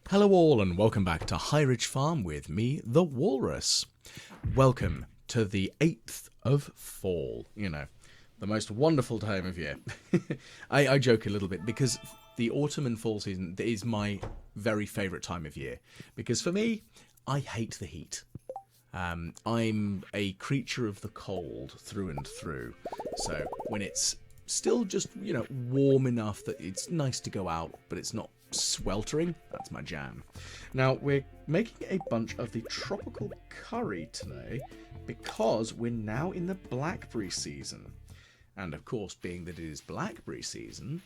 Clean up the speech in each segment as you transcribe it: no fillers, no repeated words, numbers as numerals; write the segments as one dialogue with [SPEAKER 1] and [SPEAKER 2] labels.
[SPEAKER 1] Hello all and welcome back to High Ridge Farm with me, the Walrus. Welcome to the 8th of fall, you know, the most wonderful time of year. I joke a little bit because the autumn and fall season is my very favourite time of year. Because for me, I hate the heat. I'm a creature of the cold through and through. So when it's still just, you know, warm enough that it's nice to go out, but it's not sweltering, that's my jam. Now, we're making a bunch of the tropical curry today because we're now in the blackberry season. And of course, being that it is blackberry season,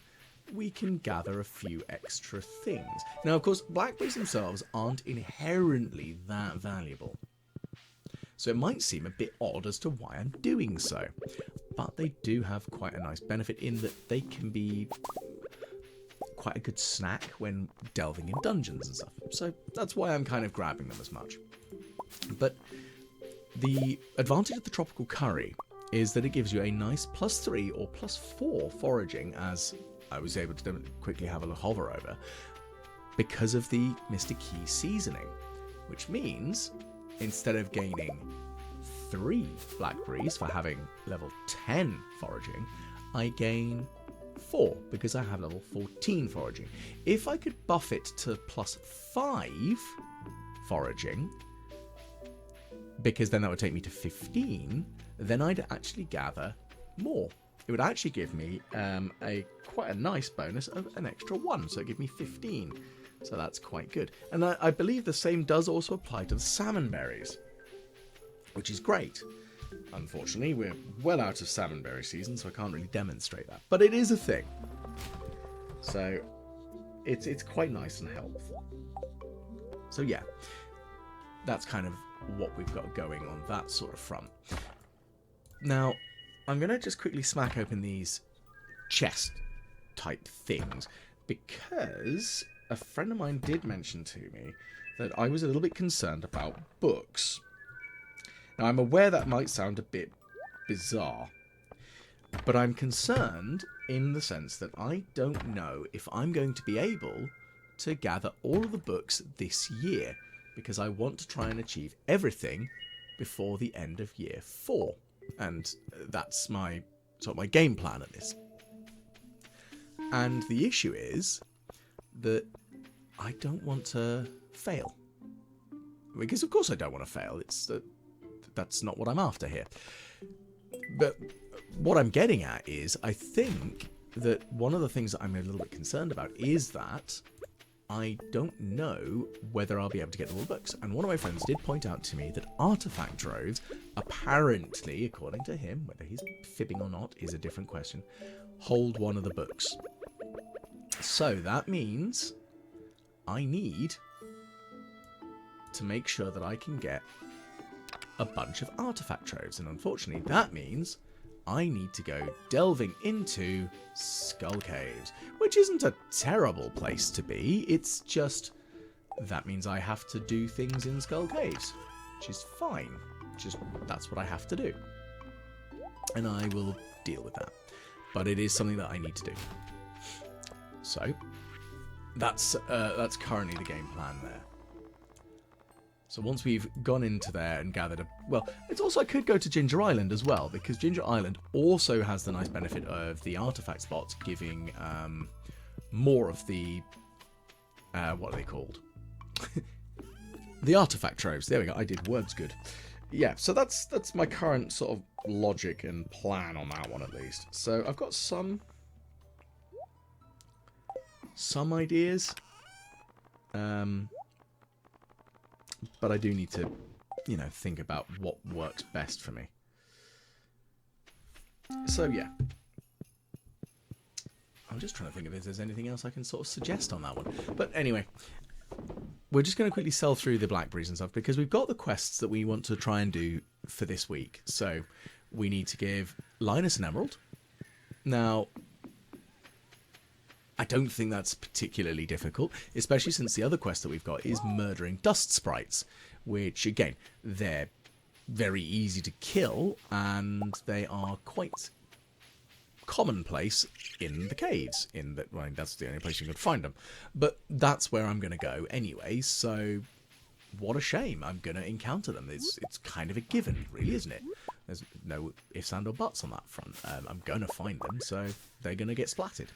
[SPEAKER 1] we can gather a few extra things. Now, of course, blackberries themselves aren't inherently that valuable. So it might seem a bit odd as to why I'm doing so. But they do have quite a nice benefit in that they can be quite a good snack when delving in dungeons and stuff. So that's why I'm kind of grabbing them as much. But the advantage of the tropical curry is that it gives you a nice +3 or +4 foraging, as I was able to quickly have a hover over, because of the Mr. Key seasoning, which means instead of gaining 3 blackberries for having level 10 foraging, I gain 4 because I have level 14 foraging. If I could buff it to +5 foraging, because then that would take me to 15, then I'd actually gather more. It would actually give me quite a nice bonus of an extra 1, so it'd give me 15. So that's quite good. And I believe the same does also apply to the salmon berries, which is great. Unfortunately, we're well out of salmonberry season, so I can't really demonstrate that. But it is a thing. So it's quite nice and helpful. So yeah, that's kind of what we've got going on that sort of front. Now, I'm going to just quickly smack open these chest type things because a friend of mine did mention to me that I was a little bit concerned about books. Now, I'm aware that might sound a bit bizarre, but I'm concerned in the sense that I don't know if I'm going to be able to gather all of the books this year, because I want to try and achieve everything before the end of year 4. And that's my game plan at this. And the issue is that I don't want to fail. Because of course I don't want to fail. That's not what I'm after here. But what I'm getting at is, I think that one of the things that I'm a little bit concerned about is that I don't know whether I'll be able to get all the books. And one of my friends did point out to me that artifact droves, apparently, according to him, whether he's fibbing or not is a different question, hold one of the books. So that means I need to make sure that I can get a bunch of artifact troves, and unfortunately that means I need to go delving into Skull Caves, which isn't a terrible place to be. It's just that means I have to do things in Skull Caves, which is fine. Just that's what I have to do, and I will deal with that. But it is something that I need to do. So that's currently the game plan there. So once we've gone into there and gathered well, it's also, I could go to Ginger Island as well, because Ginger Island also has the nice benefit of the artifact spots giving more of the, what are they called? The artifact troves. There we go. I did words good. Yeah, so that's my current sort of logic and plan on that one at least. So I've got some ideas. But I do need to, you know, think about what works best for me. So, yeah. I'm just trying to think if there's anything else I can sort of suggest on that one. But anyway, we're just going to quickly sell through the blackberries and stuff, because we've got the quests that we want to try and do for this week. So, we need to give Linus an emerald. Now, I don't think that's particularly difficult, especially since the other quest that we've got is murdering dust sprites, which, again, they're very easy to kill, and they are quite commonplace in the caves. In that, well, that's the only place you could find them. But that's where I'm going to go anyway. So, what a shame. I'm going to encounter them. It's kind of a given, really, isn't it? There's no ifs and or buts on that front. I'm going to find them, so they're going to get splattered.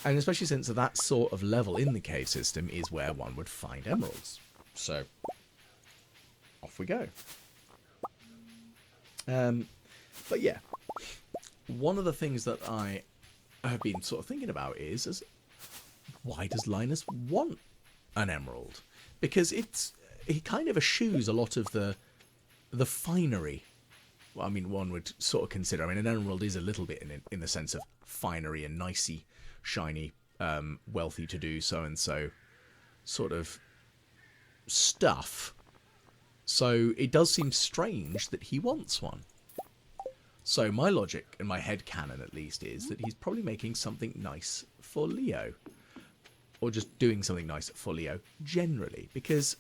[SPEAKER 1] And especially since that sort of level in the cave system is where one would find emeralds. So, off we go. But yeah, one of the things that I have been sort of thinking about is why does Linus want an emerald? Because he kind of eschews a lot of the finery. Well, I mean, one would sort of consider. I mean, an emerald is a little bit in the sense of finery and nicey, shiny, wealthy to do so and so sort of stuff. So it does seem strange that he wants one. So my logic, and my headcanon at least, is that he's probably making something nice for Leo. Or just doing something nice for Leo generally. Because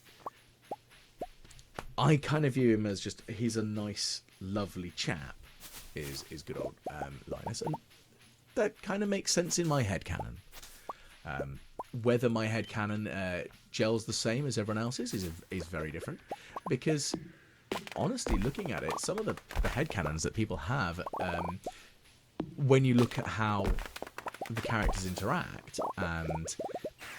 [SPEAKER 1] I kind of view him as just, he's a nice, lovely chap, is good old Linus. And that kind of makes sense in my headcanon. Whether my headcanon gels the same as everyone else's is very different. Because, honestly, looking at it, some of the headcanons that people have, when you look at how the characters interact, and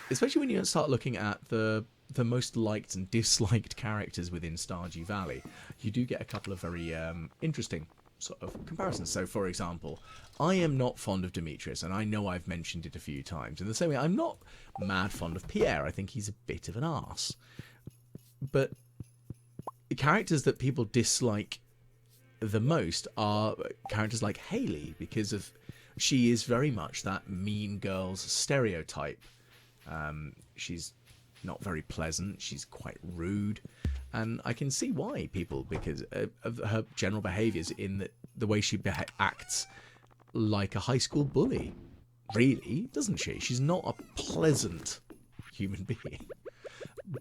[SPEAKER 1] especially when you start looking at the most liked and disliked characters within Stardew Valley, you do get a couple of very interesting sort of comparisons. So, for example, I am not fond of Demetrius, and I know I've mentioned it a few times. In the same way, I'm not mad fond of Pierre. I think he's a bit of an arse. But the characters that people dislike the most are characters like Hayley, because of she is very much that mean girl's stereotype. She's not very pleasant. She's quite rude. And I can see why people, because of her general behaviours in the way she acts like a high school bully. Really, doesn't she? She's not a pleasant human being.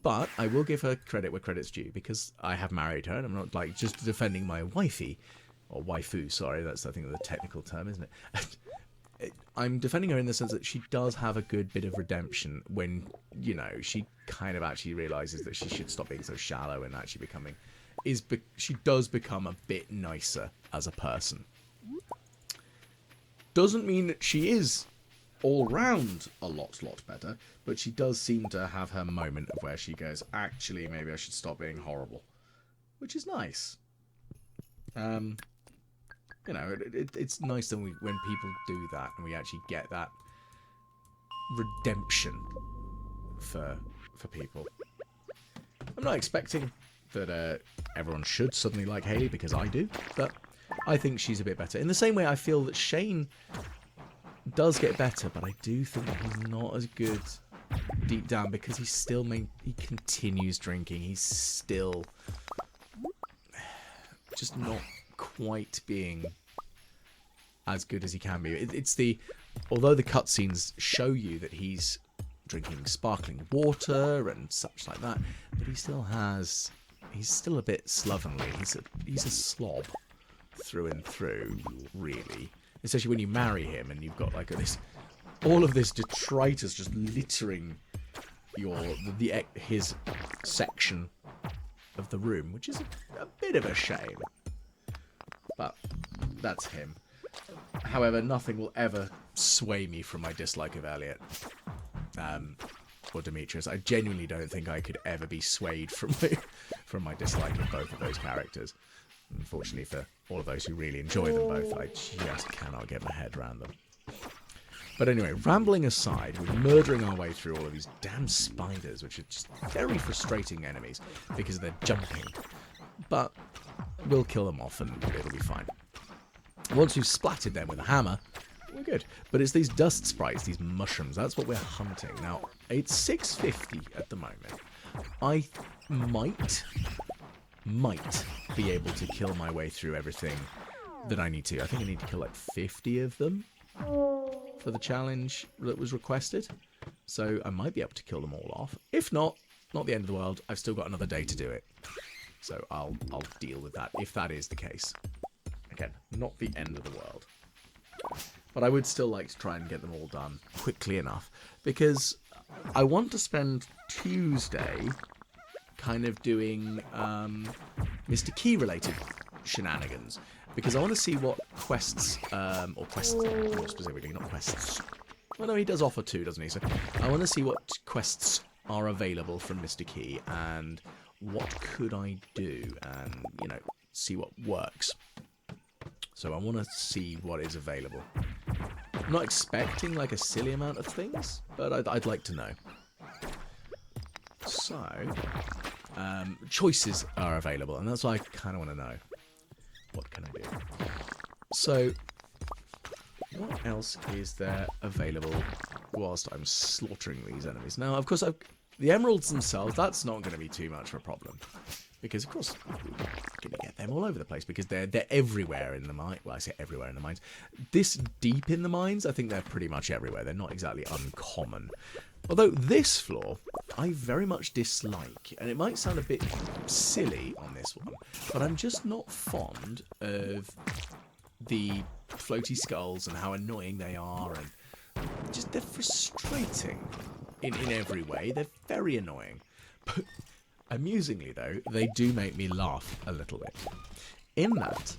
[SPEAKER 1] But I will give her credit where credit's due, because I have married her, and I'm not like just defending my wifey, or waifu, sorry, that's I think the technical term, isn't it? I'm defending her in the sense that she does have a good bit of redemption when, you know, she kind of actually realises that she should stop being so shallow and actually she does become a bit nicer as a person. Doesn't mean that she is all round a lot better, but she does seem to have her moment of where she goes, actually, maybe I should stop being horrible, which is nice. You know, it's nice when people do that and we actually get that redemption for people. I'm not expecting that everyone should suddenly like Hayley, because I do, but I think she's a bit better. In the same way, I feel that Shane does get better, but I do think that he's not as good deep down, because he continues drinking. He's still just not quite being as good as he can be. Although the cutscenes show you that he's drinking sparkling water and such like that, but he's still a bit slovenly. He's a slob through and through, really. Especially when you marry him and you've got like all of this detritus just littering his section of the room, which is a bit of a shame. But that's him. However, nothing will ever sway me from my dislike of Elliot or Demetrius. I genuinely don't think I could ever be swayed from my dislike of both of those characters. Unfortunately for all of those who really enjoy them both, I just cannot get my head around them. But anyway, rambling aside, we're murdering our way through all of these damn spiders, which are just very frustrating enemies because they're jumping. But we'll kill them off and it'll be fine. Once we've splattered them with a hammer, we're good. But it's these dust sprites, these mushrooms, that's what we're hunting. Now, it's 6:50 at the moment. I might be able to kill my way through everything that I need to. I think I need to kill like 50 of them for the challenge that was requested. So I might be able to kill them all off. If not the end of the world. I've still got another day to do it. So I'll deal with that if that is the case. Again, not the end of the world. But I would still like to try and get them all done quickly enough, because I want to spend Tuesday kind of doing Mr. Key related shenanigans, because I want to see what quests, or quests more specifically, not quests. Well, no, he does offer 2, doesn't he? So I want to see what quests are available from Mr. Key, and what could I do, and, you know, see what works. So I want to see what is available. I'm not expecting, like, a silly amount of things, but I'd like to know. So, choices are available, and that's what I kind of want to know. What can I do? So, what else is there available whilst I'm slaughtering these enemies? Now, of course, the emeralds themselves, that's not going to be too much of a problem. Because, of course, we're going to get them all over the place, because they're everywhere in the mine. Well, I say everywhere in the mines. This deep in the mines, I think they're pretty much everywhere. They're not exactly uncommon. Although this floor, I very much dislike. And it might sound a bit silly on this one, but I'm just not fond of the floaty skulls and how annoying they are. And just, they're frustrating in every way. They're very annoying. But amusingly, though, they do make me laugh a little bit. In that,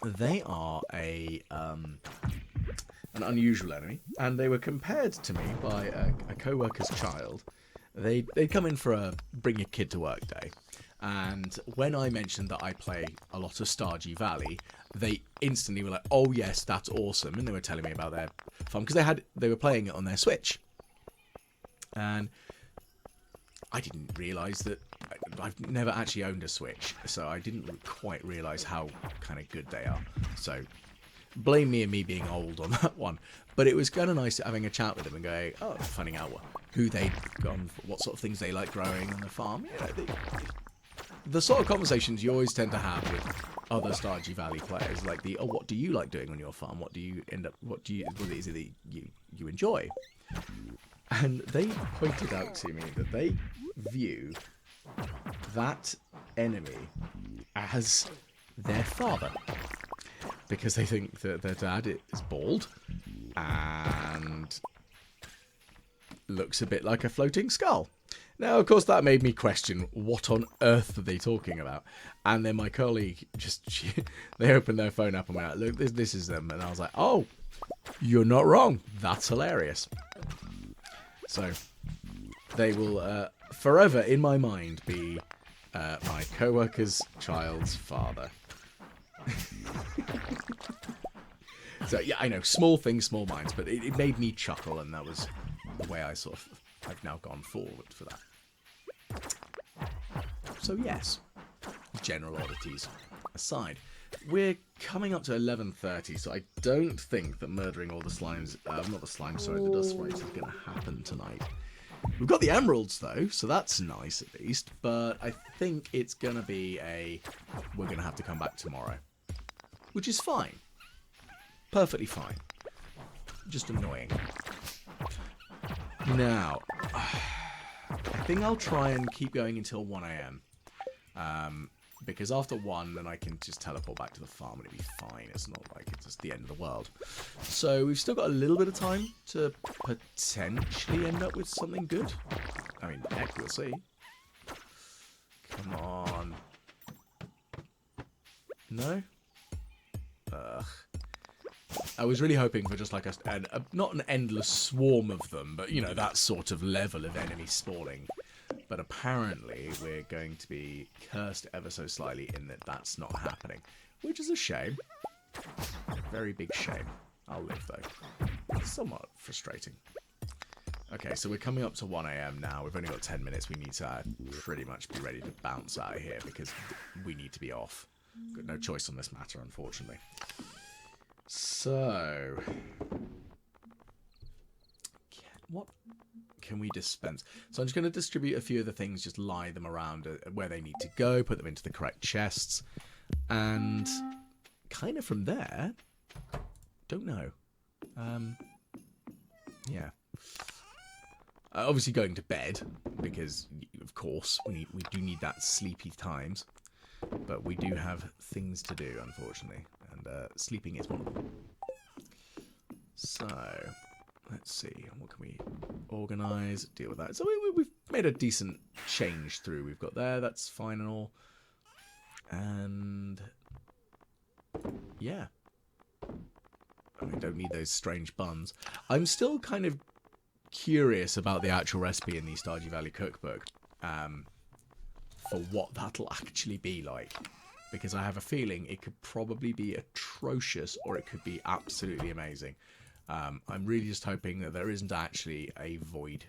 [SPEAKER 1] they are an unusual enemy, and they were compared to me by a co-worker's child. They'd come in for a bring your kid to work day, and when I mentioned that I play a lot of Stardew Valley, they instantly were like, "Oh yes, that's awesome!" And they were telling me about their fun, because they were playing it on their Switch, and I didn't realise that I've never actually owned a Switch, so I didn't quite realise how kind of good they are. So blame me and me being old on that one. But it was kind of nice having a chat with them and going, oh, finding out who they'd gone for, what sort of things they like growing on the farm. You know, the sort of conversations you always tend to have with other Stardew Valley players, like what do you like doing on your farm? What is it that you enjoy? And they pointed out to me that they view that enemy as their father, because they think that their dad is bald and looks a bit like a floating skull. Now, of course, that made me question what on earth are they talking about. And then my colleague they opened their phone up and went, look, this is them. And I was like, oh, you're not wrong. That's hilarious. So they will forever in my mind be my co-worker's child's father. So yeah, I know, small things, small minds, but it made me chuckle, and that was the way I've now gone forward for that. So yes, general oddities aside, we're coming up to 11:30, so I don't think that murdering all the slimes, the dust sprites is going to happen tonight. We've got the emeralds though, so that's nice at least, but I think it's going to be we're going to have to come back tomorrow, which is fine. Perfectly fine. Just annoying. Now, I think I'll try and keep going until 1 AM. Because after 1, then I can just teleport back to the farm and it'll be fine. It's not like it's just the end of the world. So we've still got a little bit of time to potentially end up with something good. I mean, heck, we'll see. Come on. No? Ugh. I was really hoping for just like not an endless swarm of them, but, you know, that sort of level of enemy spawning. But apparently we're going to be cursed ever so slightly in that that's not happening, which is a shame. A very big shame. I'll live though. It's somewhat frustrating. Okay, so we're coming up to 1 AM now. We've only got 10 minutes. We need to pretty much be ready to bounce out of here because we need to be off. Got no choice on this matter, unfortunately. So, what can we dispense? So I'm just going to distribute a few of the things, just lie them around where they need to go, put them into the correct chests, and kind of from there, don't know. Yeah. Obviously going to bed, because, of course, we do need that sleepy times. But we do have things to do, unfortunately. And sleeping is one of them. So, let's see. What can we organise? Deal with that. So we've made a decent change through. We've got there. That's fine and all. And yeah. I don't need those strange buns. I'm still kind of curious about the actual recipe in the Stardew Valley cookbook. For what that'll actually be like. Because I have a feeling it could probably be atrocious or it could be absolutely amazing. I'm really just hoping that there isn't actually a void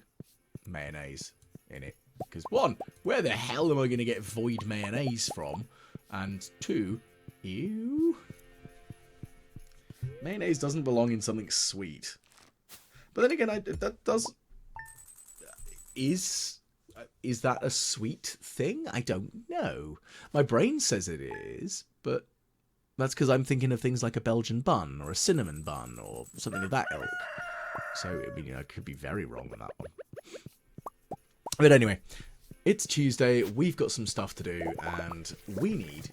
[SPEAKER 1] mayonnaise in it. Because one, where the hell am I going to get void mayonnaise from? And two, ew. Mayonnaise doesn't belong in something sweet. But then again, that does... Is that a sweet thing? I don't know. My brain says it is, but that's because I'm thinking of things like a Belgian bun or a cinnamon bun or something of that ilk. So, I mean, I could be very wrong on that one. But anyway, it's Tuesday. We've got some stuff to do, and we need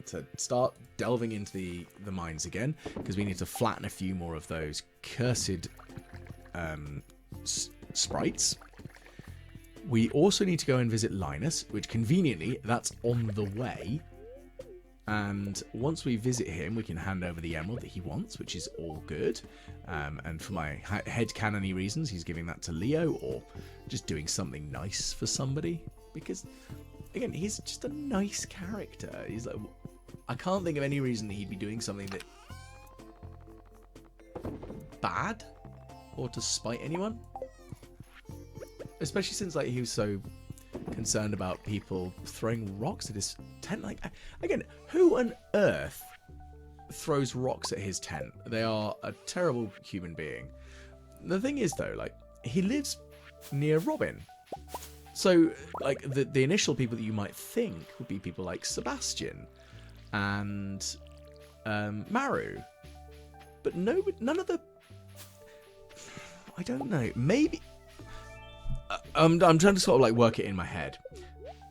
[SPEAKER 1] to start delving into the mines again because we need to flatten a few more of those cursed sprites. We also need to go and visit Linus, which conveniently, that's on the way. And once we visit him, we can hand over the emerald that he wants, which is all good. And for my headcanon-y reasons, he's giving that to Leo or just doing something nice for somebody. Because, again, he's just a nice character. He's like, I can't think of any reason he'd be doing something that bad or to spite anyone. Especially since like he was so concerned about people throwing rocks at his tent. Like, again, who on earth throws rocks at his tent? They are a terrible human being. The thing is, though, like, he lives near Robin. So, like, the initial people that you might think would be people like Sebastian and Maru. But no, none of the... I don't know. Maybe... I'm trying to sort of like work it in my head.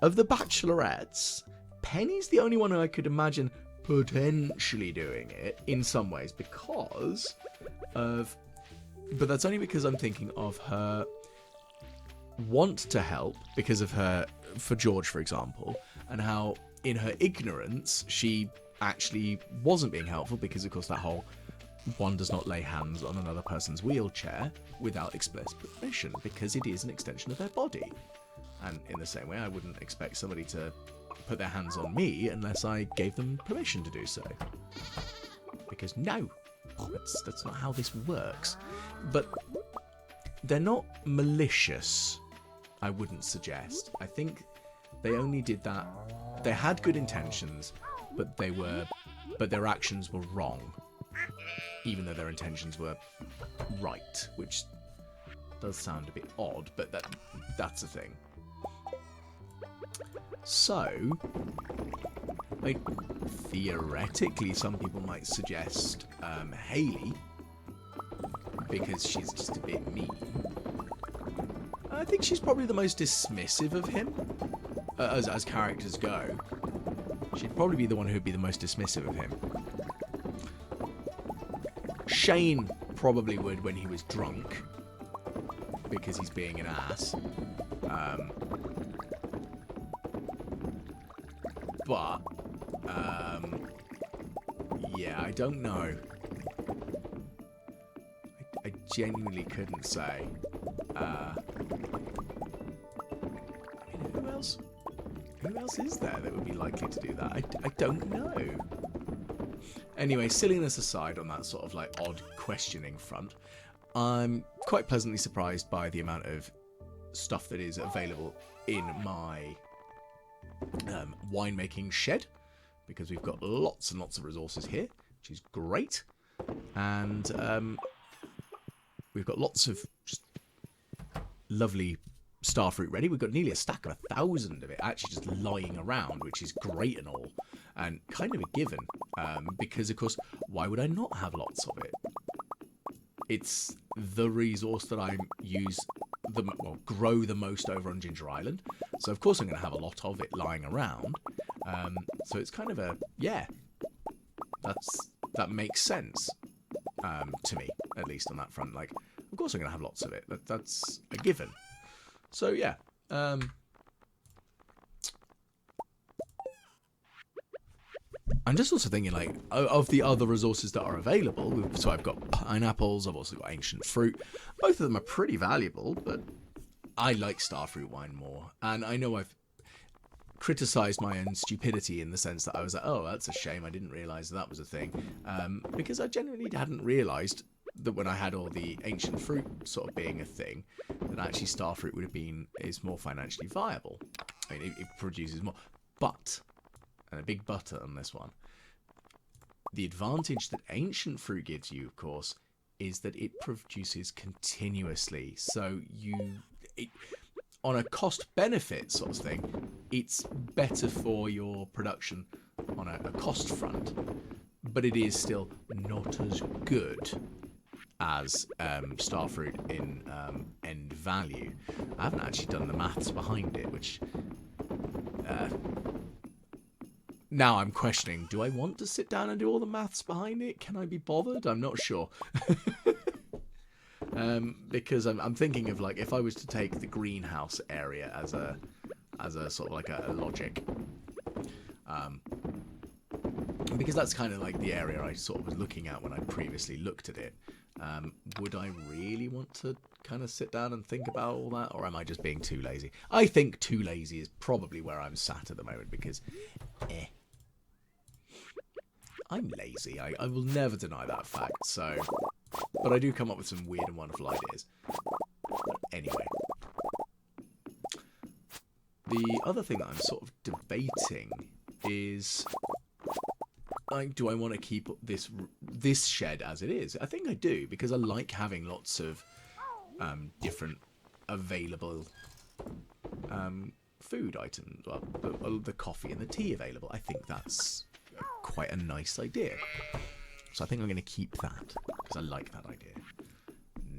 [SPEAKER 1] Of the bachelorettes, Penny's the only one who I could imagine potentially doing it in some ways because of... But that's only because I'm thinking of her want to help because of her... For George, for example, and how in her ignorance she actually wasn't being helpful because, of course, that whole... One does not lay hands on another person's wheelchair without express permission because it is an extension of their body. And in the same way, I wouldn't expect somebody to put their hands on me unless I gave them permission to do so. Because no, that's not how this works. But they're not malicious, I wouldn't suggest. I think they only did that. They had good intentions, but their actions were wrong. Even though their intentions were right, which does sound a bit odd, but that's a thing. So, like, theoretically, some people might suggest Hayley, because she's just a bit mean. I think she's probably the most dismissive of him, as characters go. She'd probably be the one who'd be the most dismissive of him. Shane probably would when he was drunk, because he's being an ass. But, yeah, I don't know. I genuinely couldn't say. I mean, who else? Who else is there that would be likely to do that? I don't know. Anyway, silliness aside on that sort of like odd questioning front, I'm quite pleasantly surprised by the amount of stuff that is available in my winemaking shed, because we've got lots and lots of resources here, which is great. And we've got lots of just lovely starfruit ready. We've got nearly a stack of 1,000 of it actually just lying around, which is great and all, and kind of a given, because of course, why would I not have lots of it? It's the resource that I grow the most over on Ginger Island, so of course I'm going to have a lot of it lying around. So it's kind of a, yeah, that makes sense to me. at least on that front. Like, of course I'm going to have lots of it. That's a given. So, yeah. I'm just also thinking, like, of the other resources that are available. So I've got pineapples, I've also got ancient fruit. Both of them are pretty valuable, but I like starfruit wine more. And I know I've criticised my own stupidity in the sense that I was like, oh, that's a shame, I didn't realise that was a thing. Because I genuinely hadn't realised that when I had all the ancient fruit sort of being a thing, that actually starfruit would have been, is more financially viable. I mean, it produces more. But, and a big but on this one, the advantage that ancient fruit gives you, of course, is that it produces continuously. So on a cost-benefit sort of thing, it's better for your production on a cost front, but it is still not as good as starfruit in end value. I haven't actually done the maths behind it, which now I'm questioning, do I want to sit down and do all the maths behind it? Can I be bothered? I'm not sure. Because I'm thinking of, like, if I was to take the greenhouse area as a sort of like a logic, because that's kind of like the area I sort of was looking at when I previously looked at it. Would I really want to kind of sit down and think about all that, or am I just being too lazy? I think too lazy is probably where I'm sat at the moment, because I'm lazy. I will never deny that fact. So, but I do come up with some weird and wonderful ideas. But anyway, the other thing that I'm sort of debating is, like, do I want to keep this shed as it is? I think I do, because I like having lots of different available food items. Well, the coffee and the tea available. I think that's quite a nice idea. So I think I'm going to keep that, because I like that idea.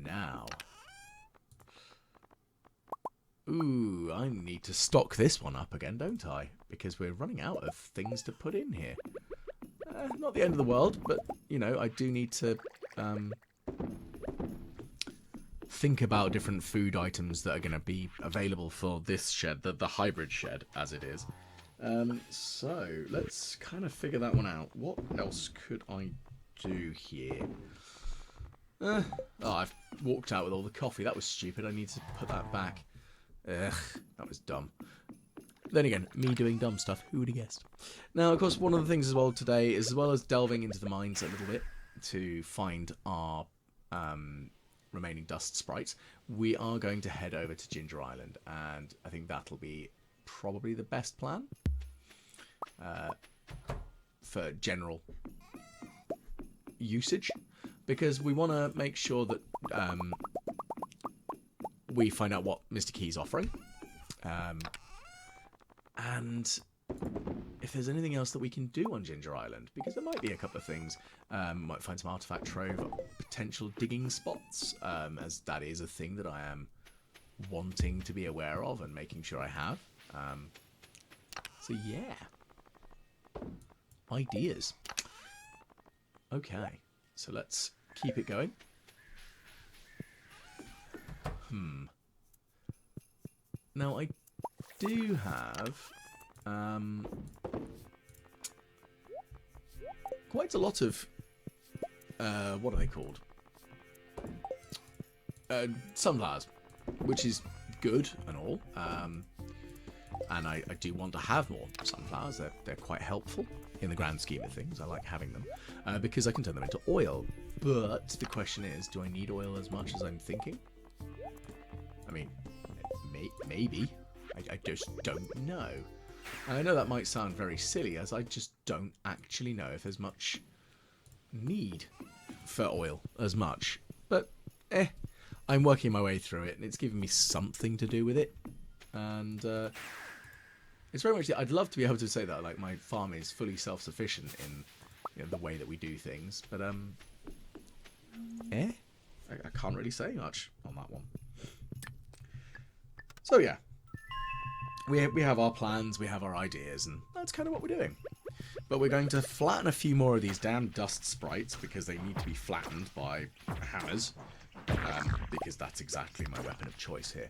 [SPEAKER 1] Now, ooh, I need to stock this one up again, don't I? Because we're running out of things to put in here. Not the end of the world, but, you know, I do need to think about different food items that are going to be available for this shed, the hybrid shed, as it is. So, let's kind of figure that one out. What else could I do here? Oh, I've walked out with all the coffee. That was stupid. I need to put that back. Ugh, that was dumb. Then again, me doing dumb stuff, who would have guessed? Now, of course, one of the things as well today is, as well as delving into the mines a little bit to find our remaining dust sprites, we are going to head over to Ginger Island, and I think that'll be probably the best plan for general usage, because we want to make sure that we find out what Mr. Key's offering, and if there's anything else that we can do on Ginger Island, because there might be a couple of things. Might find some artifact trove, potential digging spots, as that is a thing that I am wanting to be aware of and making sure I have. So yeah, ideas. Okay, so let's keep it going. Now I do have quite a lot of what are they called? Sunflowers, which is good and all. And I do want to have more sunflowers. They're quite helpful in the grand scheme of things. I like having them because I can turn them into oil. But the question is, do I need oil as much as I'm thinking? I mean, maybe. I just don't know. And I know that might sound very silly, as I just don't actually know if there's much need for oil as much. But, I'm working my way through it, and it's giving me something to do with it. And it's very much, I'd love to be able to say that, like, my farm is fully self-sufficient in, you know, the way that we do things. But, I can't really say much on that one. So, yeah. We have our plans, we have our ideas, and that's kind of what we're doing. But we're going to flatten a few more of these damn dust sprites because they need to be flattened by hammers. Because that's exactly my weapon of choice here.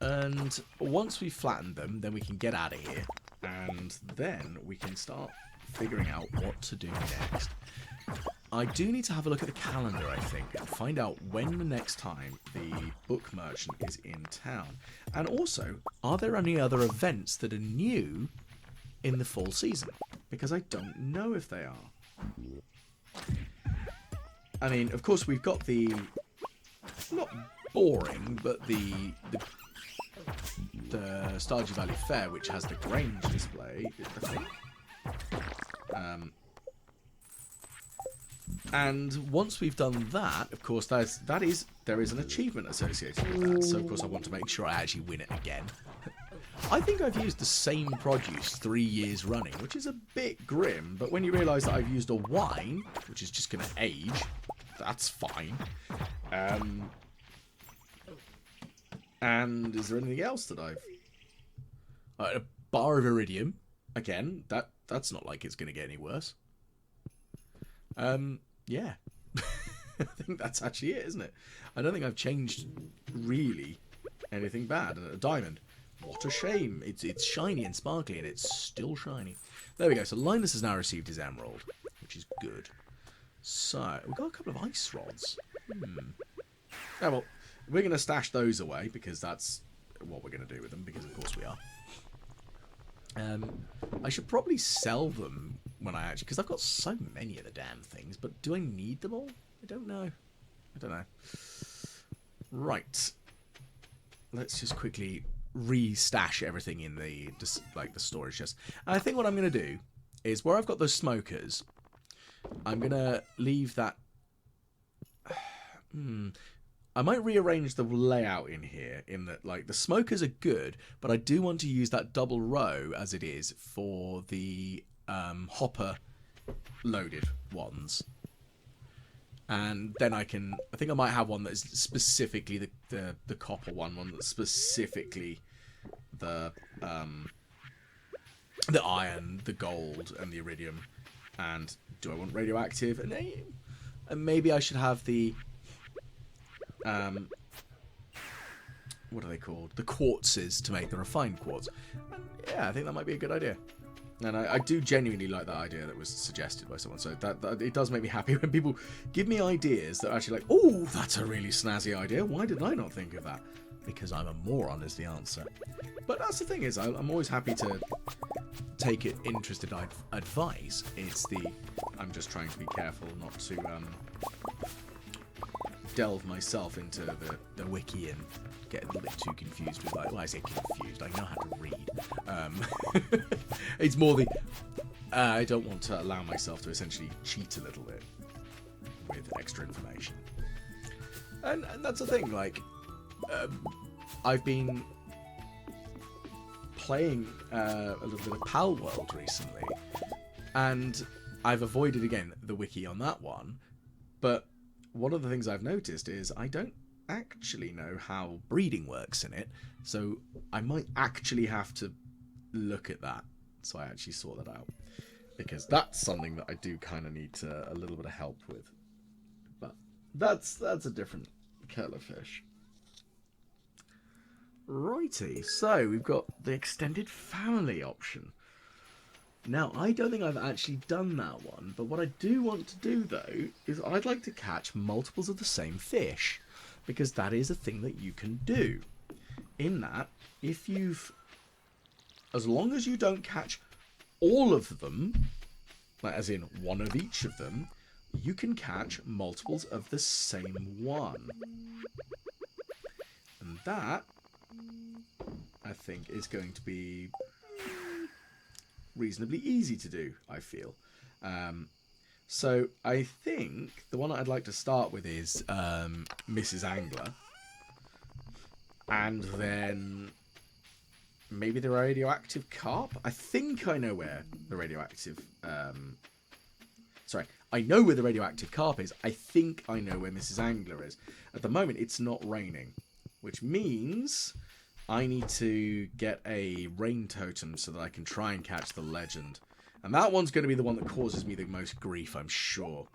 [SPEAKER 1] And once we've flattened them, then we can get out of here. And then we can start figuring out what to do next. I do need to have a look at the calendar, I think, and find out when the next time the book merchant is in town. And also, are there any other events that are new in the fall season? Because I don't know if they are. I mean, of course, we've got the... not boring, but the Stardew Valley Fair, which has the Grange display, I think. And once we've done that, of course, there is an achievement associated with that. So, of course, I want to make sure I actually win it again. I think I've used the same produce 3 years running, which is a bit grim. But when you realise that I've used a wine, which is just going to age, that's fine. And is there anything else that I've... a bar of iridium. Again, that's not like it's going to get any worse. Yeah. I think that's actually it, isn't it? I don't think I've changed, really, anything bad. A diamond. What a shame. It's shiny and sparkly, and it's still shiny. There we go. So Linus has now received his emerald, which is good. So, we've got a couple of ice rods. Oh, well, we're going to stash those away, because that's what we're going to do with them, because of course we are. I should probably sell them when I actually... because I've got so many of the damn things, but do I need them all? I don't know. Right. Let's just quickly re-stash everything in the storage chest. And I think what I'm going to do is where I've got those smokers, I'm going to leave that... I might rearrange the layout in here in that, like, the smokers are good, but I do want to use that double row as it is for the hopper loaded ones. And then I think I might have one that is specifically the copper one that's specifically the iron, the gold, and the iridium. And do I want radioactive? And maybe I should have the... what are they called? The quartzes to make the refined quartz. And yeah, I think that might be a good idea. And I do genuinely like that idea that was suggested by someone. So that it does make me happy when people give me ideas that are actually like, oh, that's a really snazzy idea. Why did I not think of that? Because I'm a moron is the answer. But that's the thing is, I'm always happy to take it interested advice. I'm just trying to be careful not to delve myself into the wiki and get a little bit too confused with, like, well, I say confused, I know how to read. It's more I don't want to allow myself to essentially cheat a little bit with extra information. And that's the thing, like, I've been playing a little bit of Pal World recently, and I've avoided, again, the wiki on that one, but one of the things I've noticed is I don't actually know how breeding works in it, so I might actually have to look at that, so I actually sort that out, because that's something that I do kind of need a little bit of help with. But that's a different kettle of fish. Righty, so we've got the extended family option. Now, I don't think I've actually done that one, but what I do want to do, though, is I'd like to catch multiples of the same fish, because that is a thing that you can do. In that, as long as you don't catch all of them, like as in one of each of them, you can catch multiples of the same one. And that, I think, is going to be reasonably easy to do, I feel. So I think the one I'd like to start with is Mrs. Angler. And then maybe the radioactive carp? I think I know where the radioactive... I know where the radioactive carp is. I think I know where Mrs. Angler is. At the moment, it's not raining, which means I need to get a rain totem so that I can try and catch the legend. And that one's going to be the one that causes me the most grief, I'm sure.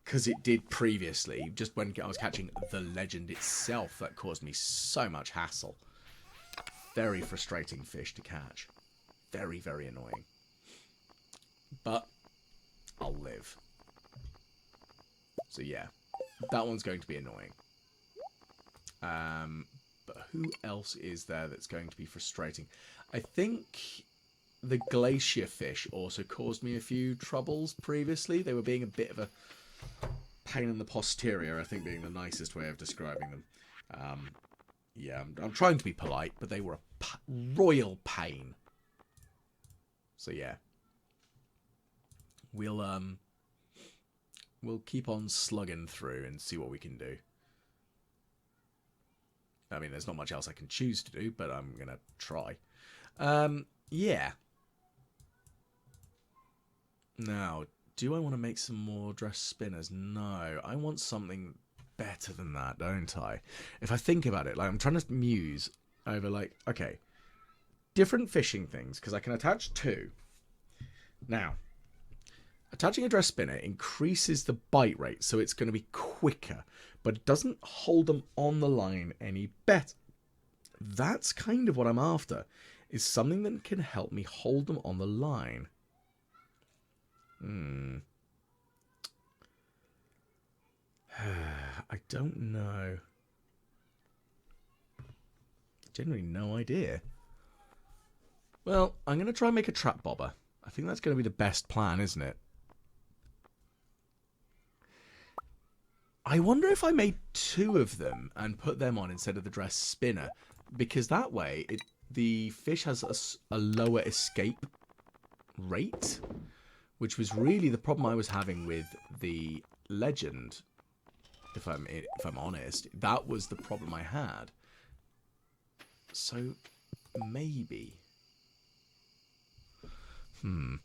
[SPEAKER 1] Because it did previously, just when I was catching the legend itself, that caused me so much hassle. Very frustrating fish to catch. Very, very annoying. But I'll live. So yeah, that one's going to be annoying. But who else is there that's going to be frustrating? I think the glacier fish also caused me a few troubles previously. They were being a bit of a pain in the posterior, I think, being the nicest way of describing them. Yeah, I'm trying to be polite, but they were a royal pain. So yeah, we'll keep on slugging through and see what we can do. I mean, there's not much else I can choose to do, but I'm gonna try. Yeah. Now, do I want to make some more dress spinners? No, I want something better than that, don't I? If I think about it, like, I'm trying to muse over, like, okay, different fishing things, because I can attach 2. Now, attaching a dress spinner increases the bite rate, so it's going to be quicker, but it doesn't hold them on the line any better. That's kind of what I'm after, is something that can help me hold them on the line. I don't know. Generally, no idea. Well, I'm going to try and make a trap bobber. I think that's going to be the best plan, isn't it? I wonder if I made 2 of them and put them on instead of the dress spinner, because that way the fish has a lower escape rate, which was really the problem I was having with the legend. If I'm honest, that was the problem I had. So maybe. You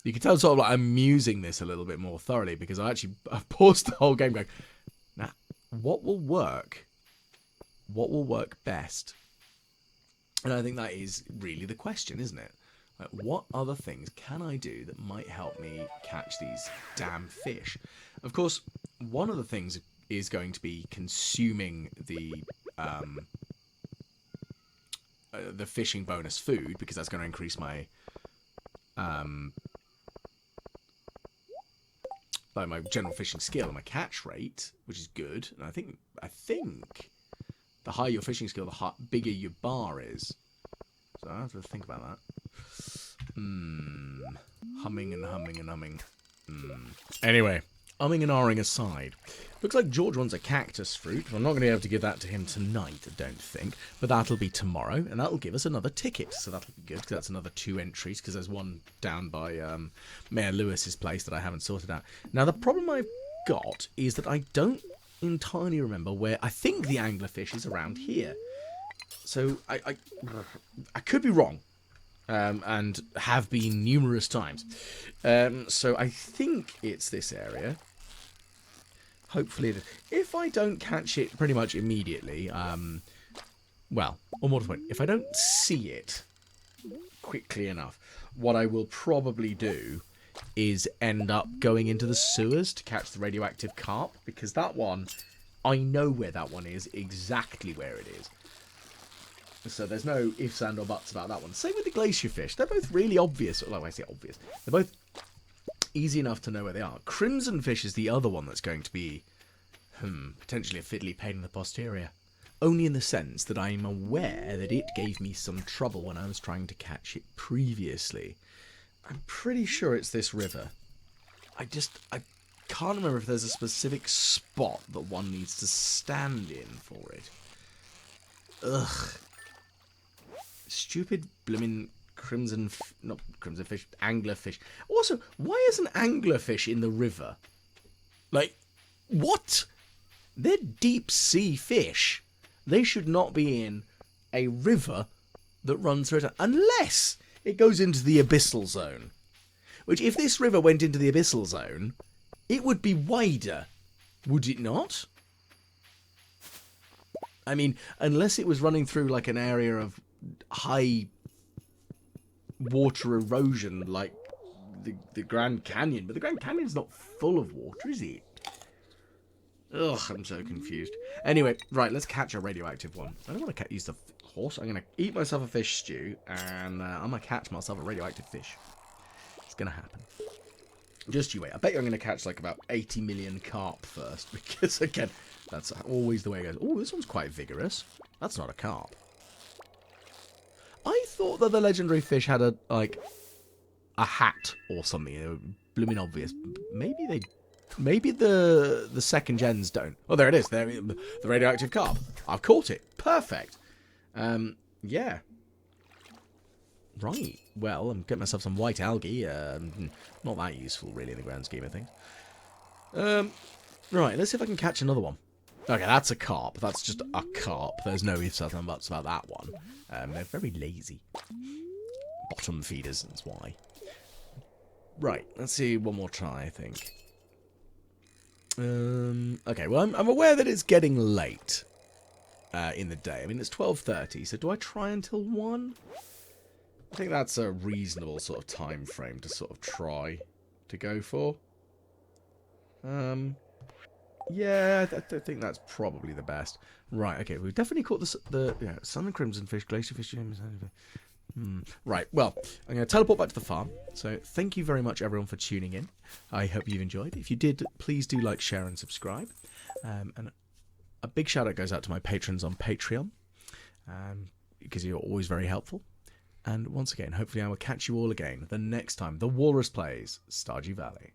[SPEAKER 1] can tell sort of like I'm musing this a little bit more thoroughly, because I've paused the whole game going, now, what will work? What will work best? And I think that is really the question, isn't it? Like, what other things can I do that might help me catch these damn fish? Of course, one of the things is going to be consuming the fishing bonus food, because that's going to increase my like my general fishing skill and my catch rate, which is good. And I think the higher your fishing skill, the bigger your bar is. So I have to think about that. Humming and humming and humming. Anyway, umming and ahhing aside, looks like George wants a cactus fruit. I'm not going to be able to give that to him tonight, I don't think, but that'll be tomorrow, and that'll give us another ticket, so that'll be good, because that's another 2 entries, because there's one down by Mayor Lewis's place that I haven't sorted out. Now, the problem I've got is that I don't entirely remember where. I think the anglerfish is around here, so I could be wrong. And have been numerous times. So I think it's this area. Hopefully it is. If I don't catch it pretty much immediately, well, or more to the point, if I don't see it quickly enough, what I will probably do is end up going into the sewers to catch the radioactive carp, because that one, I know where that one is, exactly where it is. So there's no ifs and or buts about that one. Same with the glacier fish. They're both really obvious. Well, I say obvious. They're both easy enough to know where they are. Crimson fish is the other one that's going to be potentially a fiddly pain in the posterior. Only in the sense that I'm aware that it gave me some trouble when I was trying to catch it previously. I'm pretty sure it's this river. I can't remember if there's a specific spot that one needs to stand in for it. Ugh. Stupid blimmin' not crimson fish, anglerfish. Also, why is an anglerfish in the river? Like, what? They're deep sea fish. They should not be in a river that runs through it, unless it goes into the abyssal zone. Which, if this river went into the abyssal zone, it would be wider, would it not? I mean, unless it was running through like an area of high water erosion like the Grand Canyon. But the Grand Canyon's not full of water, is it? Ugh, I'm so confused. Anyway, right, let's catch a radioactive one. I don't want to use the horse. I'm going to eat myself a fish stew, and I'm going to catch myself a radioactive fish. It's going to happen. Just you wait. I bet you I'm going to catch like about 80 million carp first, because again, that's always the way it goes. Oh, this one's quite vigorous. That's not a carp. I thought that the legendary fish had a hat or something. Blooming obvious. Maybe the second gens don't. Oh, there it is. There, the radioactive carp. I've caught it. Perfect. Yeah. Right. Well, I'm getting myself some white algae. Not that useful, really, in the grand scheme of things. Right. Let's see if I can catch another one. Okay, that's a carp. That's just a carp. There's no ifs, ands, and buts about that one. They're very lazy. Bottom feeders, that's why. Right. Let's see one more try, I think. Okay, well, I'm aware that it's getting late in the day. I mean, it's 12:30, so do I try until 1? I think that's a reasonable sort of time frame to sort of try to go for. Yeah, I think that's probably the best. Right, okay, we've definitely caught the sun and crimson fish, glacier fish. Right, well, I'm going to teleport back to the farm. So thank you very much, everyone, for tuning in. I hope you've enjoyed. If you did, please do like, share, and subscribe. And a big shout out goes out to my patrons on Patreon, because you're always very helpful. And once again, hopefully I will catch you all again the next time the Walrus plays Stardew Valley.